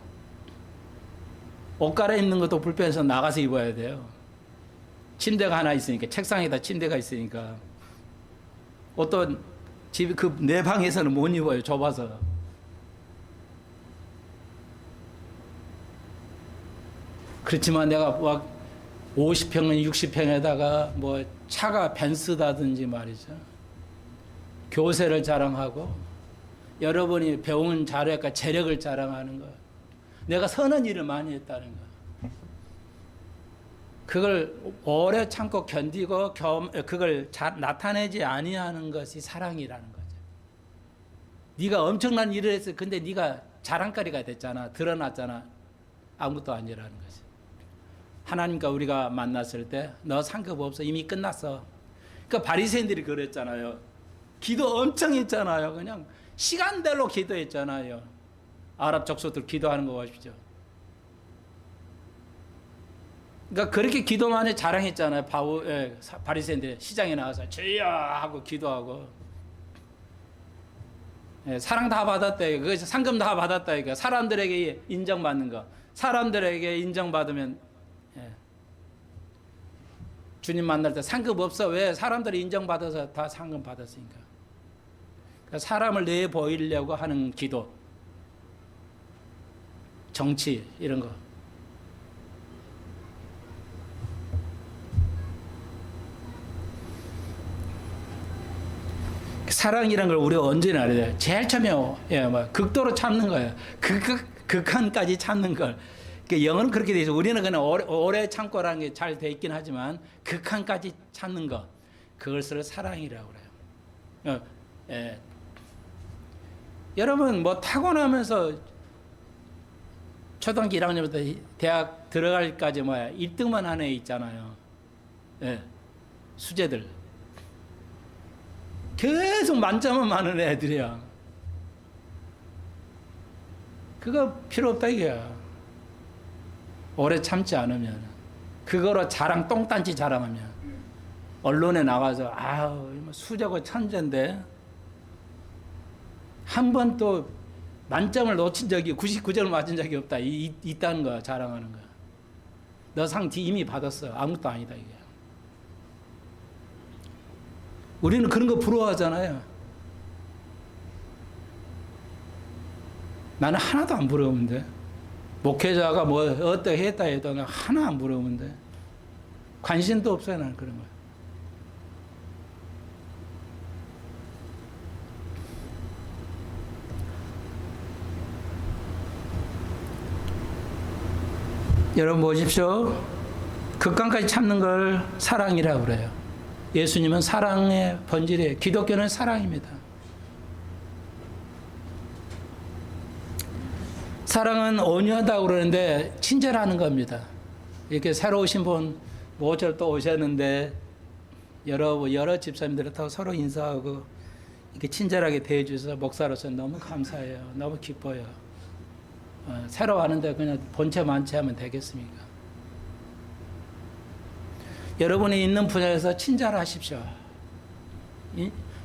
옷 갈아입는 것도 불편해서 나가서 입어야 돼요. 침대가 하나 있으니까 책상에다 침대가 있으니까 어떤 집 내 방에서는 못 입어요. 좁아서. 그렇지만 내가 막 50평, 60평에다가 뭐 차가 벤츠다든지 말이죠. 교세를 자랑하고 여러분이 배운 자료가 재력을 자랑하는 거. 내가 선한 일을 많이 했다는 거. 그걸 오래 참고 견디고 그걸 나타내지 아니하는 것이 사랑이라는 거죠. 네가 엄청난 일을 했어. 근데 네가 자랑거리가 됐잖아. 드러났잖아. 아무것도 아니라는 거지. 하나님과 우리가 만났을 때 너 상급 없어. 이미 끝났어. 그러니까 바리새인들이 그랬잖아요. 기도 엄청 했잖아요. 그냥 시간대로 기도했잖아요. 아랍 족속들 기도하는 거 보십시오. 그러니까 그렇게 기도만 해 자랑했잖아요. 바리새인들 시장에 나가서 주여 하고 기도하고 사랑 다 받았다. 거기서 상금 다 받았다. 이거 사람들에게 인정받는 거. 사람들에게 인정받으면 주님 만날 때 상급 없어. 왜? 사람들이 인정받아서 다 상금 받았으니까. 그러니까 사람을 내 보이려고 하는 기도, 정치 이런 거. 사랑이란 걸 우리가 언제나 알아야 돼요. 제일 처음에 극도로 참는 거예요. 극한까지 참는 걸. 그러니까 영어는 그렇게 돼 있어. 우리는 그냥 오래 참고라는 게 잘 돼 있긴 하지만 극한까지 참는 거. 그것을 사랑이라고 그래요. 여러분 뭐 타고나면서 초등학교 1학년부터 대학 들어갈까지 1등만 한 애 있잖아요. 수재들. 계속 만점은 많은 애들이야. 그거 필요 없다 이거야. 오래 참지 않으면. 그거로 똥단지 자랑하면. 언론에 나가서 아우 수저고 천재인데 한 번 또 만점을 놓친 적이 99점을 맞은 적이 없다. 있다는 거야. 자랑하는 거야. 너 상 이미 받았어. 아무것도 아니다 이게. 우리는 그런 거 부러워하잖아요. 나는 하나도 안 부러운데. 목회자가 뭐 어떻게 했다 해도 나 하나 안 부러운데. 관심도 없어요. 나는 그런 거. 여러분 보십시오. 극한까지 참는 걸 사랑이라고 그래요. 예수님은 사랑의 본질이에요. 기독교는 사랑입니다. 사랑은 온유하다고 그러는데 친절하는 겁니다. 이렇게 새로 오신 분 모처럼 또 오셨는데 여러 집사님들하고 서로 인사하고 이렇게 친절하게 대해주셔서 목사로서 너무 감사해요. 너무 기뻐요. 새로 왔는데 그냥 본체 만체하면 되겠습니까? 여러분이 있는 분야에서 친절하십시오.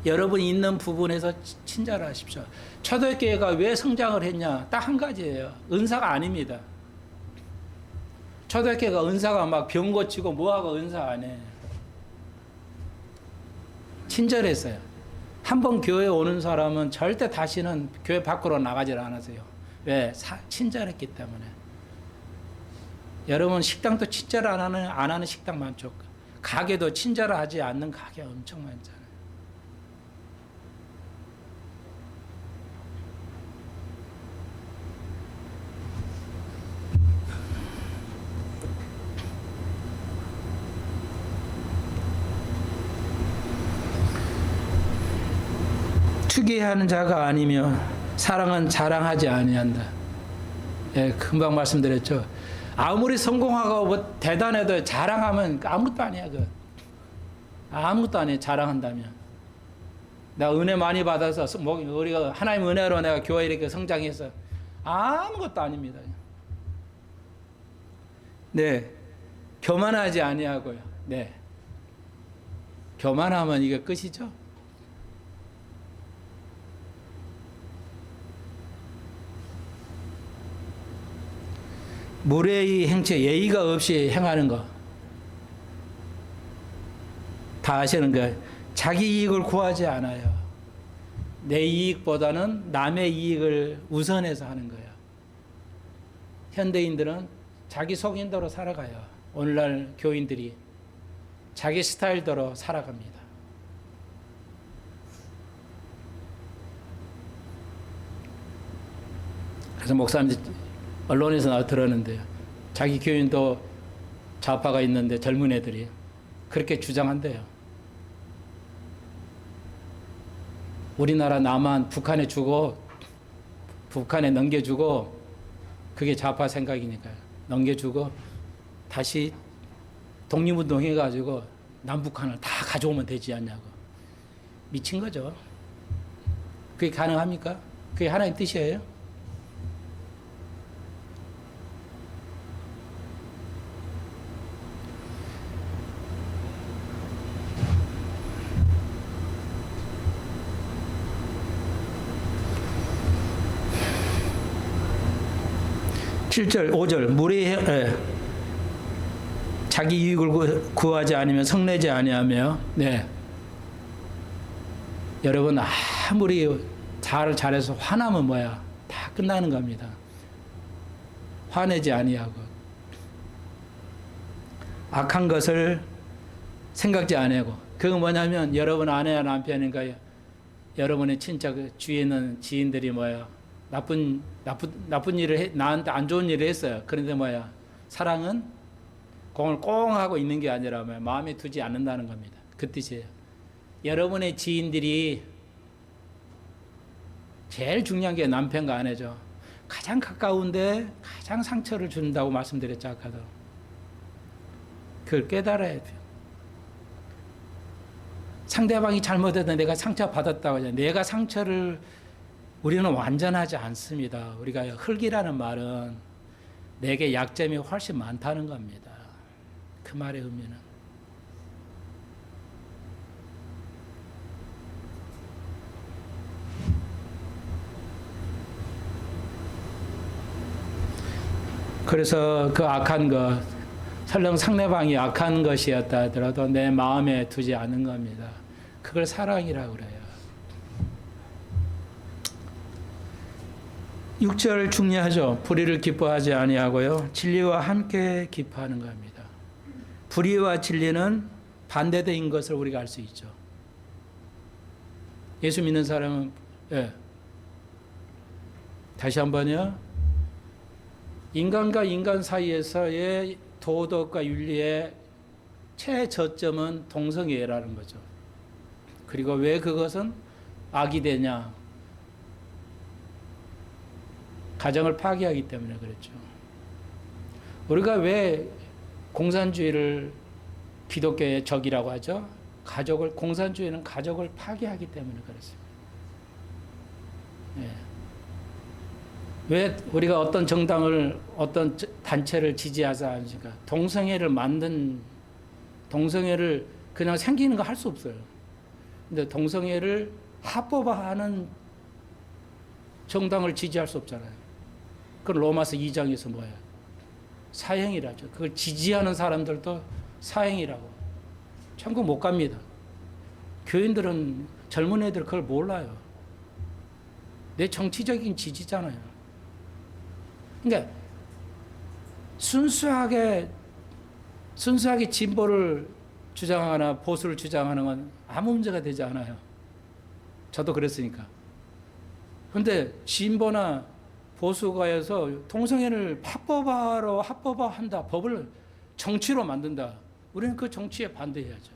여러분이 있는 부분에서 친절하십시오. 초대교회가 왜 성장을 했냐? 딱 한 가지예요. 은사가 아닙니다. 초대교회가 은사가 막 병 고치고 뭐하고 은사 안 해. 친절했어요. 한 번 교회에 오는 사람은 절대 다시는 교회 밖으로 나가질 않았어요. 왜? 친절했기 때문에. 여러분 식당도 친절 안 하는 식당 많죠. 가게도 친절하지 않는 가게 엄청 많잖아요. 투기하는 자가 아니며 사랑은 자랑하지 아니한다. 금방 말씀드렸죠. 아무리 성공하고 뭐 대단해도 자랑하면 아무것도 아니야. 아무것도 아니야. 자랑한다면. 나 은혜 많이 받아서 우리가 하나님 은혜로 내가 교회 이렇게 성장해서 아무것도 아닙니다. 네, 교만하지 아니하고요. 네, 교만하면 이게 끝이죠. 무례히 행체, 예의가 없이 행하는 거. 다 아시는 거예요. 자기 이익을 구하지 않아요. 내 이익보다는 남의 이익을 우선해서 하는 거예요. 현대인들은 자기 속인대로 살아가요. 오늘날 교인들이 자기 스타일대로 살아갑니다. 그래서 목사님 언론에서 나 들었는데요. 자기 교인도 좌파가 있는데 젊은 애들이 그렇게 주장한대요. 우리나라 남한 북한에 주고 북한에 넘겨주고 그게 좌파 생각이니까요. 넘겨주고 다시 독립운동 해가지고 남북한을 다 가져오면 되지 않냐고. 미친 거죠. 그게 가능합니까? 그게 하나님 뜻이에요? 칠 절 5절 자기 이익을 구하지 않으면 성내지 아니하며 네. 여러분 아무리 잘해서 화나면 뭐야? 다 끝나는 겁니다. 화내지 아니하고 악한 것을 생각지 아니하고 그거 뭐냐면 여러분 아내와 남편인가 여러분의 친척 주위에 있는 지인들이 뭐야? 나쁜 일을 나한테 안 좋은 일을 했어요. 그런데 뭐야? 사랑은 공을 꽁 하고 있는 게 아니라 뭐야? 마음에 두지 않는다는 겁니다. 그 뜻이에요. 여러분의 지인들이 제일 중요한 게 남편과 아내죠. 가장 가까운데 가장 상처를 준다고 말씀드렸죠. 아까도. 그걸 깨달아야 돼요. 상대방이 잘못해도 내가 상처받았다고 하잖아요. 내가 상처를 우리는 완전하지 않습니다. 우리가 흙이라는 말은 내게 약점이 훨씬 많다는 겁니다. 그 말의 의미는. 그래서 그 악한 것, 설령 상대방이 악한 것이었다 하더라도 내 마음에 두지 않는 겁니다. 그걸 사랑이라고 그래요. 6절 중요하죠. 불의를 기뻐하지 아니하고요. 진리와 함께 기뻐하는 겁니다. 불의와 진리는 반대되는 것을 우리가 알 수 있죠. 예수 믿는 사람은 다시 한번요. 인간과 인간 사이에서의 도덕과 윤리의 최저점은 동성애라는 거죠. 그리고 왜 그것은 악이 되냐? 가정을 파괴하기 때문에 그랬죠. 우리가 왜 공산주의를 기독교의 적이라고 하죠? 공산주의는 가족을 파괴하기 때문에 그렇습니다. 예. 왜 우리가 어떤 정당을, 어떤 단체를 지지하지 않습니까? 동성애를 그냥 생기는 거 할 수 없어요. 근데 동성애를 합법화하는 정당을 지지할 수 없잖아요. 그 로마서 2장에서 뭐예요? 사형이라죠. 그걸 지지하는 사람들도 사형이라고. 천국 못 갑니다. 교인들은, 젊은 애들 그걸 몰라요. 내 정치적인 지지잖아요. 그러니까 순수하게 진보를 주장하거나 보수를 주장하는 건 아무 문제가 되지 않아요. 저도 그랬으니까. 그런데 진보나 보수가에서 동성애를 합법화한다. 법을 정치로 만든다. 우리는 그 정치에 반대해야죠.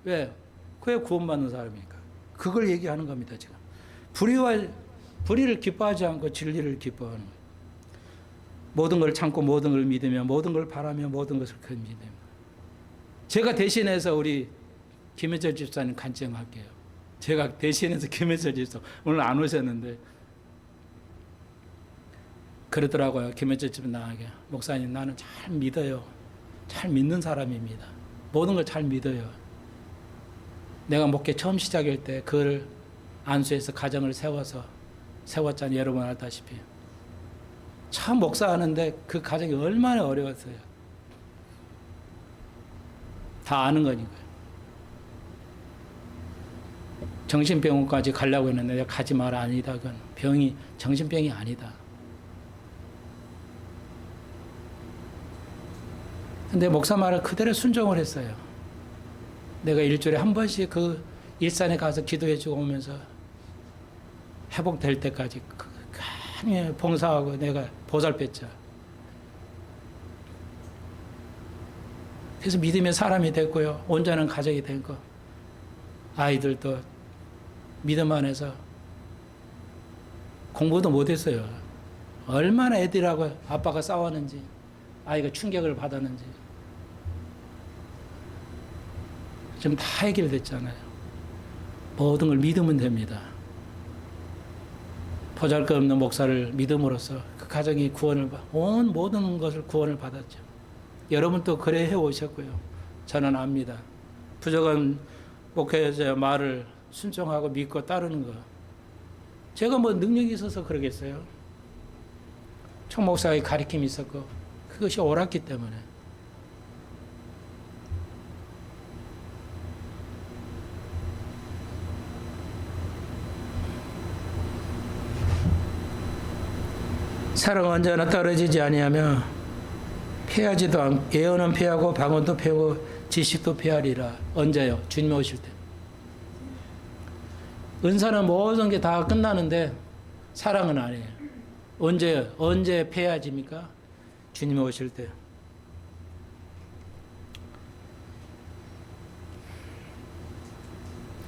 왜? 그게 구원받는 사람이니까. 그걸 얘기하는 겁니다, 지금. 불의를 기뻐하지 않고 진리를 기뻐하는 거예요. 모든 걸 참고 모든 걸 믿으며 모든 걸 바라며 모든 것을 견디며. 제가 대신해서 우리 김혜철 집사님 간증할게요. 제가 대신해서 김혜철 집사 오늘 안 오셨는데 그러더라고요. 김혜철 집사 나에게 목사님 나는 잘 믿어요. 잘 믿는 사람입니다. 모든 걸 잘 믿어요. 내가 목회 처음 시작할 때 그걸 안수해서 가정을 세웠잖아요. 여러분 알다시피. 처음 목사하는데 그 가정이 얼마나 어려웠어요. 다 아는 거니까요. 정신병원까지 가려고 했는데 내가 가지 마라. 아니다. 그건 병이 정신병이 아니다. 근데 목사 말을 그대로 순종을 했어요. 내가 일주일에 한 번씩 그 일산에 가서 기도해주고 오면서 회복될 때까지 많이 봉사하고 내가 보살폈죠. 그래서 믿음의 사람이 됐고요. 온전한 가정이 된 거. 아이들도 믿음 안에서 공부도 못했어요. 얼마나 애들하고 아빠가 싸웠는지, 아이가 충격을 받았는지. 지금 다 해결됐잖아요. 모든 걸 믿으면 됩니다. 보잘것없는 목사를 믿음으로써 그 가정이 구원을 모든 것을 구원을 받았죠. 여러분도 그래 해오셨고요. 저는 압니다. 부족한 목회자의 말을 순종하고 믿고 따르는 거. 제가 뭐 능력이 있어서 그러겠어요. 총 목사의 가르침이 있었고 그것이 옳았기 때문에. 사랑은 언제나 떨어지지 아니하며 패하지도 않고 예언은 패하고 방언도 패고 지식도 패하리라. 언제요? 주님 오실 때. 은사는 모든 게 다 끝나는데 사랑은 아니에요. 언제 패해집니까? 주님 오실 때.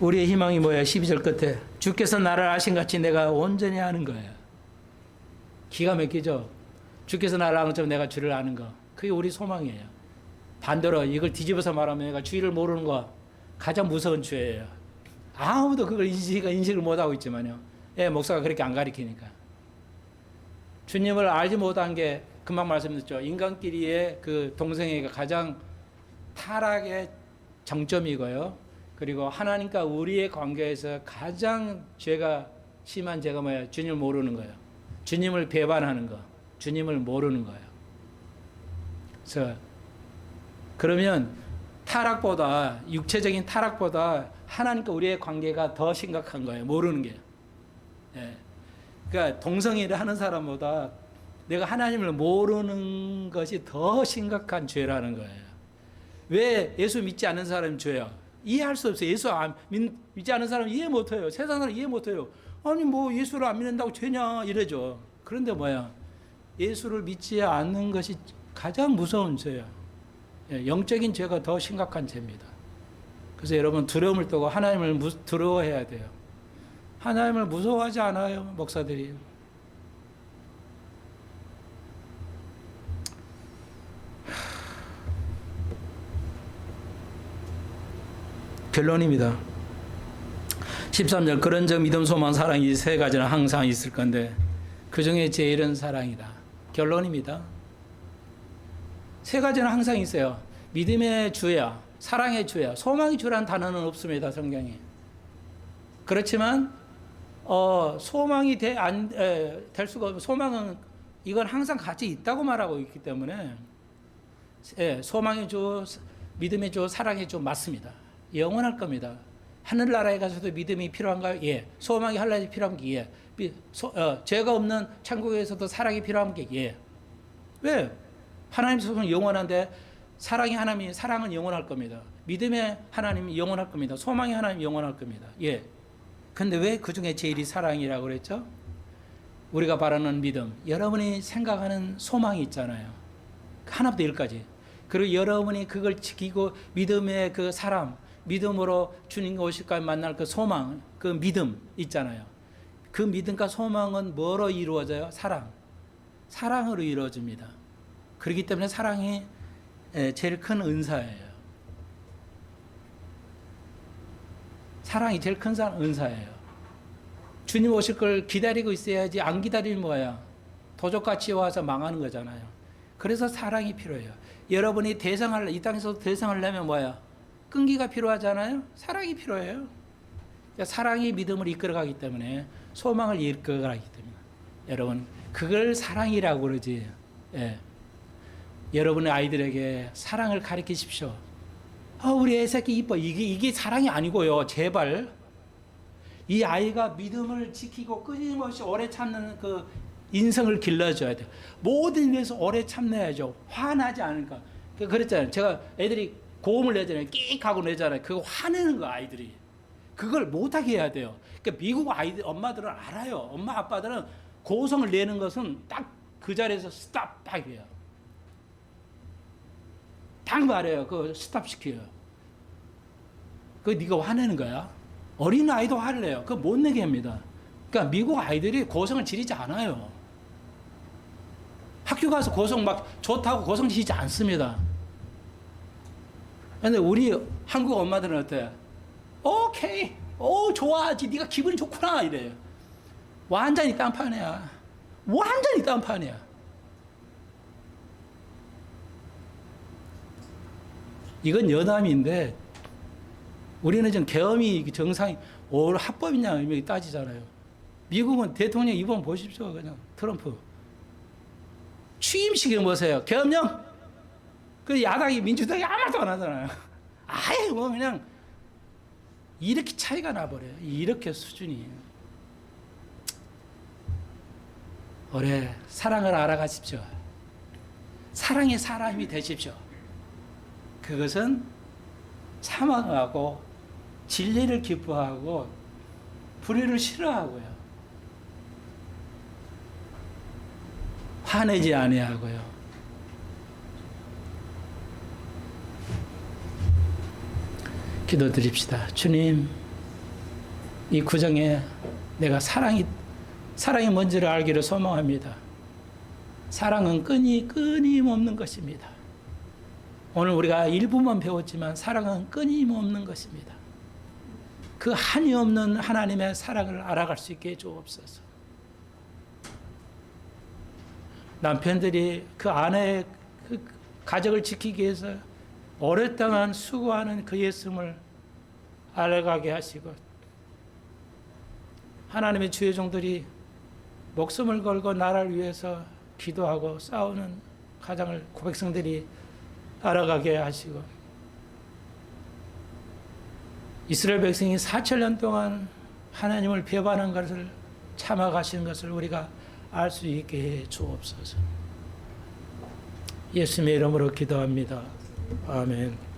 우리의 희망이 뭐야? 12절 끝에 주께서 나를 아신 같이 내가 온전히 아는 거예요. 기가 막히죠? 주께서 나를 아는 것처럼 내가 주를 아는 거. 그게 우리 소망이에요. 반대로 이걸 뒤집어서 말하면 내가 주의를 모르는 거 가장 무서운 죄예요. 아무도 그걸 인식을 못하고 있지만요. 목사가 그렇게 안 가르치니까. 주님을 알지 못한 게 금방 말씀드렸죠. 인간끼리의 그 동성애가 가장 타락의 정점이고요. 그리고 하나님과 우리의 관계에서 가장 죄가 심한 죄가 뭐예요? 주님을 모르는 거예요. 주님을 배반하는 거. 주님을 모르는 거예요. 그래서 그러면 타락보다 육체적인 타락보다 하나님과 우리의 관계가 더 심각한 거예요. 모르는 게. 예. 그러니까 동성애를 하는 사람보다 내가 하나님을 모르는 것이 더 심각한 죄라는 거예요. 왜 예수 믿지 않는 사람이 죄야? 이해할 수 없어요. 예수 믿지 않는 사람은 이해 못해요. 세상 사람 이해 못해요. 아니 뭐 예수를 안 믿는다고 죄냐 이러죠. 그런데 뭐야? 예수를 믿지 않는 것이 가장 무서운 죄야. 영적인 죄가 더 심각한 죄입니다. 그래서 여러분 두려움을 떠고 하나님을 두려워해야 돼요. 하나님을 무서워하지 않아요, 목사들이. 결론입니다. 13절 그런 적 믿음, 소망, 사랑이 세 가지는 항상 있을 건데 그 중에 제일은 사랑이다. 결론입니다. 세 가지는 항상 있어요. 믿음의 주야, 사랑의 주야, 소망의 주라는 단어는 없습니다, 성경에. 그렇지만 소망이 될 수가 없고 소망은 이건 항상 같이 있다고 말하고 있기 때문에 소망의 주, 믿음의 주, 사랑의 주 맞습니다. 영원할 겁니다. 하늘나라에 가서도 믿음이 필요한가요? 예. 소망이 하나님 필요한 게 예. 죄가 없는 천국에서도 사랑이 필요한 게 예. 왜? 하나님 소송은 영원한데 사랑은 영원할 겁니다. 믿음의 하나님이 영원할 겁니다. 소망의 하나님이 영원할 겁니다. 예. 근데 왜 그 중에 제일이 사랑이라고 그랬죠? 우리가 바라는 믿음, 여러분이 생각하는 소망이 있잖아요. 하나부터 열까지. 그리고 여러분이 그걸 지키고 믿음의 그 사람, 믿음으로 주님과 오실까 만날 그 소망, 그 믿음 있잖아요. 그 믿음과 소망은 뭐로 이루어져요? 사랑으로 이루어집니다. 그렇기 때문에 사랑이 제일 큰 은사예요. 사랑이 제일 큰 은사예요. 주님 오실 걸 기다리고 있어야지 안 기다리면 뭐야? 도적같이 와서 망하는 거잖아요. 그래서 사랑이 필요해요. 여러분이 이 땅에서 대성하려면 뭐야? 끈기가 필요하잖아요. 사랑이 필요해요. 그러니까 사랑이 믿음을 이끌어가기 때문에 소망을 이끌어가기 때문에 여러분 그걸 사랑이라고 그러지. 예. 여러분의 아이들에게 사랑을 가르치십시오. 우리 애 새끼 이뻐. 이게 사랑이 아니고요. 제발. 이 아이가 믿음을 지키고 끊임없이 오래 참는 그 인성을 길러줘야 돼요. 모든 일에서 오래 참내야죠. 화나지 않으니까. 그랬잖아요. 제가 애들이 고음을 내잖아요. 끽 하고 내잖아요. 그거 화내는 거 아이들이. 그걸 못하게 해야 돼요. 그러니까 미국 엄마들은 알아요. 엄마 아빠들은 고성을 내는 것은 딱 그 자리에서 스탑 딱이에요. 딱 말해요. 그 스탑 시켜요. 그 네가 화내는 거야. 어린 아이도 화를 내요. 그거 못 내게 합니다. 그러니까 미국 아이들이 고성을 지르지 않아요. 학교 가서 고성 막 좋다고 고성 지르지 않습니다. 근데 우리 한국 엄마들은 어때? 오케이, 오 좋아하지, 네가 기분이 좋구나 이래요. 완전히 딴판이야. 완전히 딴판이야. 이건 여담인데 우리는 좀 계엄이 정상이 올 합법이냐 이렇게 따지잖아요. 미국은 대통령 이번 보십시오. 그냥 트럼프 취임식에 보세요. 계엄령. 그 야당이 민주당이 아무것도 안 하잖아요. 아예 뭐 그냥 이렇게 차이가 나버려요. 이렇게 수준이. 올해 사랑을 알아가십시오. 사랑의 사람이 되십시오. 그것은 참아하고 진리를 기뻐하고 불의를 싫어하고요. 화내지 아니하고요. 기도드립시다. 주님, 이 구정에 내가 사랑이 뭔지를 알기를 소망합니다. 사랑은 끊임없는 것입니다. 오늘 우리가 일부만 배웠지만 사랑은 끊임없는 것입니다. 그 한이 없는 하나님의 사랑을 알아갈 수 있게 해주옵소서. 남편들이 그 아내의 그 가족을 지키기 위해서 오랫동안 수고하는 그 예수님을 알아가게 하시고, 하나님의 주의 종들이 목숨을 걸고 나라를 위해서 기도하고 싸우는 가정을 고백성들이 알아가게 하시고, 이스라엘 백성이 4,000년 동안 하나님을 배반한 것을 참아가시는 것을 우리가 알 수 있게 해 주옵소서. 예수님의 이름으로 기도합니다. 아멘.